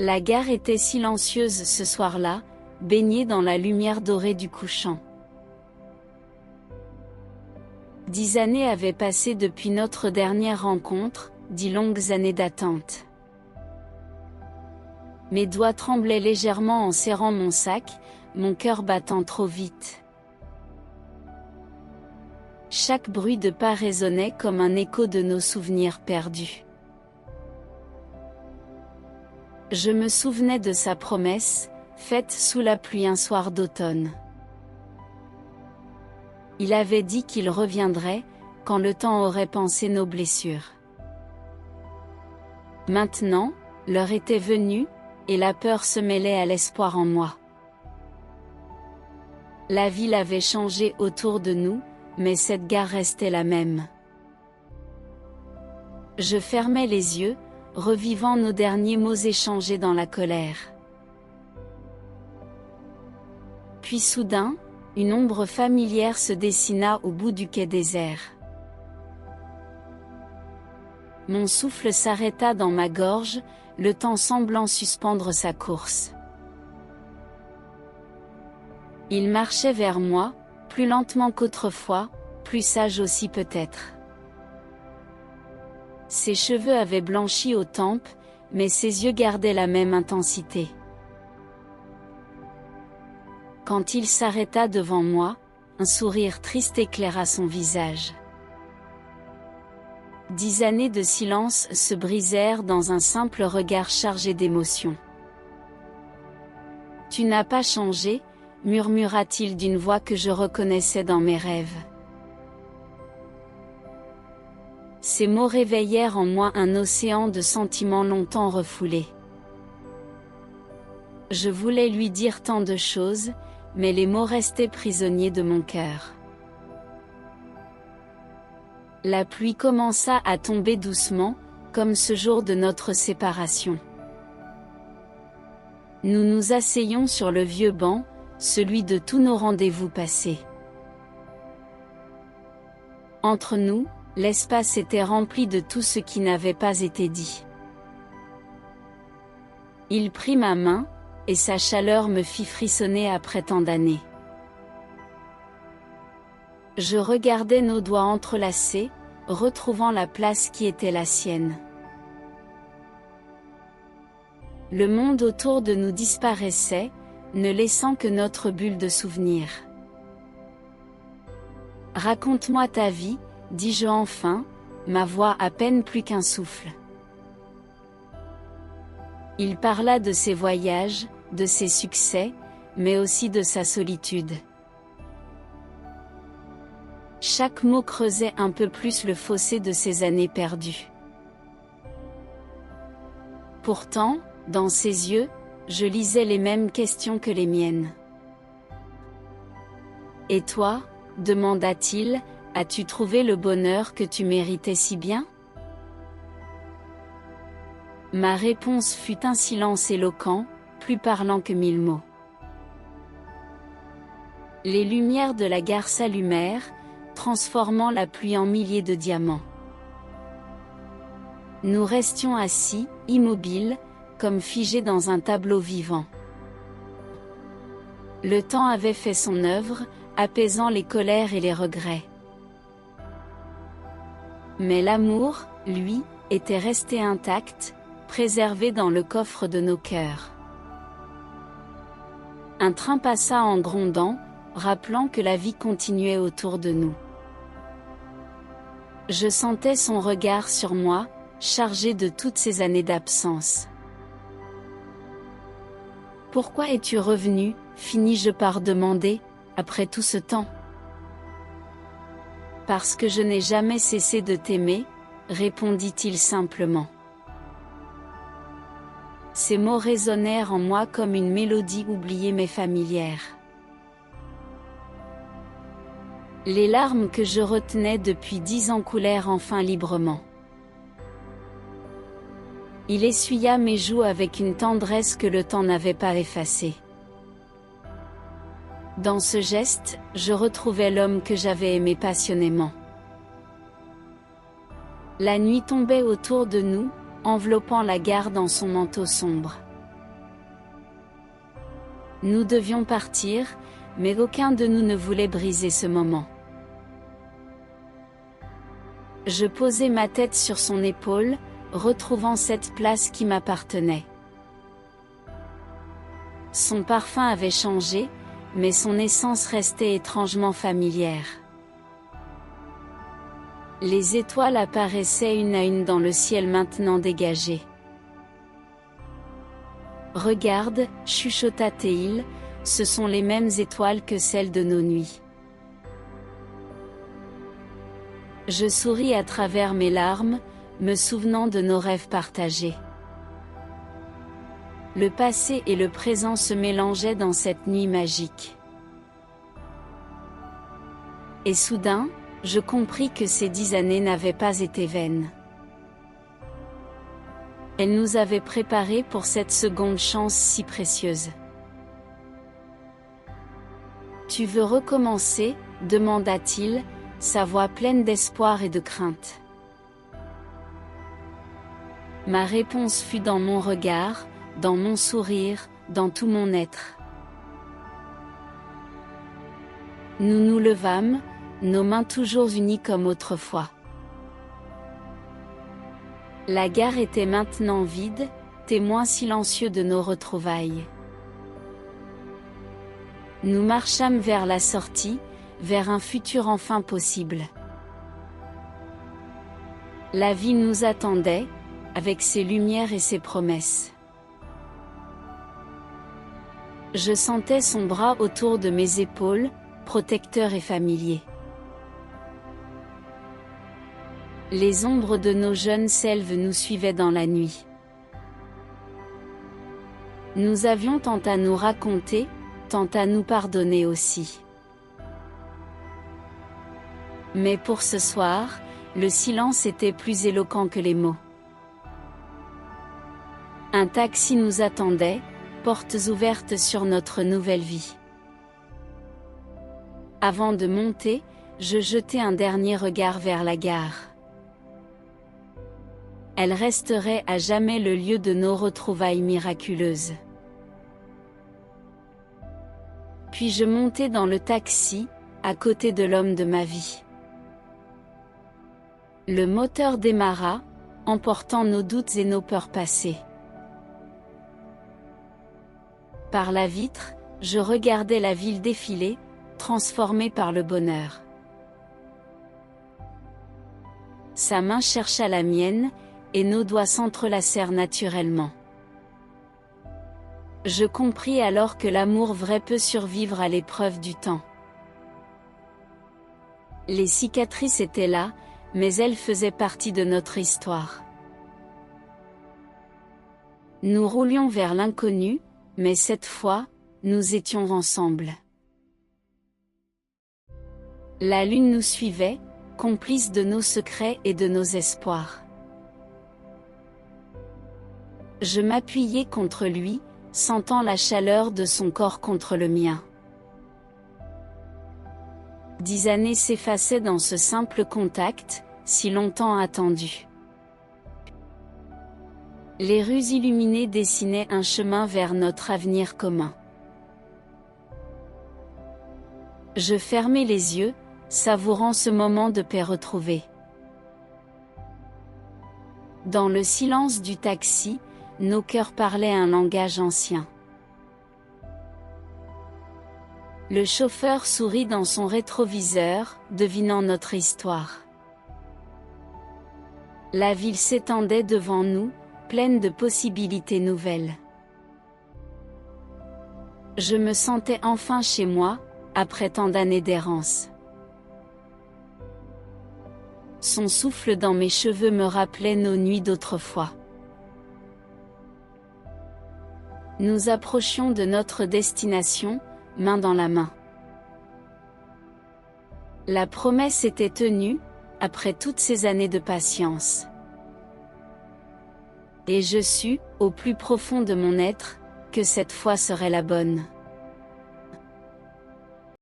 La gare était silencieuse ce soir-là, baignée dans la lumière dorée du couchant. 10 années avaient passé depuis notre dernière rencontre, 10 longues années d'attente. Mes doigts tremblaient légèrement en serrant mon sac, mon cœur battant trop vite. Chaque bruit de pas résonnait comme un écho de nos souvenirs perdus. Je me souvenais de sa promesse, faite sous la pluie un soir d'automne. Il avait dit qu'il reviendrait, quand le temps aurait pansé nos blessures. Maintenant, l'heure était venue, et la peur se mêlait à l'espoir en moi. La ville avait changé autour de nous, mais cette gare restait la même. Je fermais les yeux, revivant nos derniers mots échangés dans la colère. Puis soudain, une ombre familière se dessina au bout du quai désert. Mon souffle s'arrêta dans ma gorge, le temps semblant suspendre sa course. Il marchait vers moi, plus lentement qu'autrefois, plus sage aussi peut-être. Ses cheveux avaient blanchi aux tempes, mais ses yeux gardaient la même intensité. Quand il s'arrêta devant moi, un sourire triste éclaira son visage. 10 années de silence se brisèrent dans un simple regard chargé d'émotion. « Tu n'as pas changé », murmura-t-il d'une voix que je reconnaissais dans mes rêves. Ces mots réveillèrent en moi un océan de sentiments longtemps refoulés. Je voulais lui dire tant de choses, mais les mots restaient prisonniers de mon cœur. La pluie commença à tomber doucement, comme ce jour de notre séparation. Nous nous asseyions sur le vieux banc, celui de tous nos rendez-vous passés. Entre nous, l'espace était rempli de tout ce qui n'avait pas été dit. Il prit ma main, et sa chaleur me fit frissonner après tant d'années. Je regardais nos doigts entrelacés, retrouvant la place qui était la sienne. Le monde autour de nous disparaissait, ne laissant que notre bulle de souvenirs. « Raconte-moi ta vie », dis-je enfin, ma voix à peine plus qu'un souffle. Il parla de ses voyages, de ses succès, mais aussi de sa solitude. Chaque mot creusait un peu plus le fossé de ces années perdues. Pourtant, dans ses yeux, je lisais les mêmes questions que les miennes. « Et toi ?» demanda-t-il, « as-tu trouvé le bonheur que tu méritais si bien ?» Ma réponse fut un silence éloquent, plus parlant que 1000 mots. Les lumières de la gare s'allumèrent, transformant la pluie en milliers de diamants. Nous restions assis, immobiles, comme figés dans un tableau vivant. Le temps avait fait son œuvre, apaisant les colères et les regrets. Mais l'amour, lui, était resté intact, préservé dans le coffre de nos cœurs. Un train passa en grondant, rappelant que la vie continuait autour de nous. Je sentais son regard sur moi, chargé de toutes ces années d'absence. « Pourquoi es-tu revenu ?» finis-je par demander, après tout ce temps. « Parce que je n'ai jamais cessé de t'aimer, » répondit-il simplement. Ces mots résonnèrent en moi comme une mélodie oubliée mais familière. Les larmes que je retenais depuis 10 ans coulèrent enfin librement. Il essuya mes joues avec une tendresse que le temps n'avait pas effacée. Dans ce geste, je retrouvais l'homme que j'avais aimé passionnément. La nuit tombait autour de nous, enveloppant la gare dans son manteau sombre. Nous devions partir, mais aucun de nous ne voulait briser ce moment. Je posai ma tête sur son épaule, retrouvant cette place qui m'appartenait. Son parfum avait changé, mais son essence restait étrangement familière. Les étoiles apparaissaient une à une dans le ciel maintenant dégagé. « Regarde, chuchota Théil, ce sont les mêmes étoiles que celles de nos nuits. » Je souris à travers mes larmes, me souvenant de nos rêves partagés. Le passé et le présent se mélangeaient dans cette nuit magique. Et soudain, je compris que ces 10 années n'avaient pas été vaines. Elles nous avaient préparés pour cette seconde chance si précieuse. « Tu veux recommencer ?» demanda-t-il, sa voix pleine d'espoir et de crainte. Ma réponse fut dans mon regard, dans mon sourire, dans tout mon être. Nous nous levâmes, nos mains toujours unies comme autrefois. La gare était maintenant vide, témoin silencieux de nos retrouvailles. Nous marchâmes vers la sortie, vers un futur enfin possible. La vie nous attendait, avec ses lumières et ses promesses. Je sentais son bras autour de mes épaules, protecteur et familier. Les ombres de nos jeunes selves nous suivaient dans la nuit. Nous avions tant à nous raconter, tant à nous pardonner aussi. Mais pour ce soir, le silence était plus éloquent que les mots. Un taxi nous attendait, portes ouvertes sur notre nouvelle vie. Avant de monter, je jetai un dernier regard vers la gare. Elle resterait à jamais le lieu de nos retrouvailles miraculeuses. Puis je montai dans le taxi, à côté de l'homme de ma vie. Le moteur démarra, emportant nos doutes et nos peurs passées. Par la vitre, je regardais la ville défiler, transformée par le bonheur. Sa main chercha la mienne, et nos doigts s'entrelacèrent naturellement. Je compris alors que l'amour vrai peut survivre à l'épreuve du temps. Les cicatrices étaient là, mais elles faisaient partie de notre histoire. Nous roulions vers l'inconnu, mais cette fois, nous étions ensemble. La lune nous suivait, complice de nos secrets et de nos espoirs. Je m'appuyai contre lui, sentant la chaleur de son corps contre le mien. 10 années s'effaçaient dans ce simple contact, si longtemps attendu. Les rues illuminées dessinaient un chemin vers notre avenir commun. Je fermai les yeux, savourant ce moment de paix retrouvé. Dans le silence du taxi, nos cœurs parlaient un langage ancien. Le chauffeur sourit dans son rétroviseur, devinant notre histoire. La ville s'étendait devant nous, pleine de possibilités nouvelles. Je me sentais enfin chez moi, après tant d'années d'errance. Son souffle dans mes cheveux me rappelait nos nuits d'autrefois. Nous approchions de notre destination, main dans la main. La promesse était tenue, après toutes ces années de patience. Et je sus, au plus profond de mon être, que cette fois serait la bonne.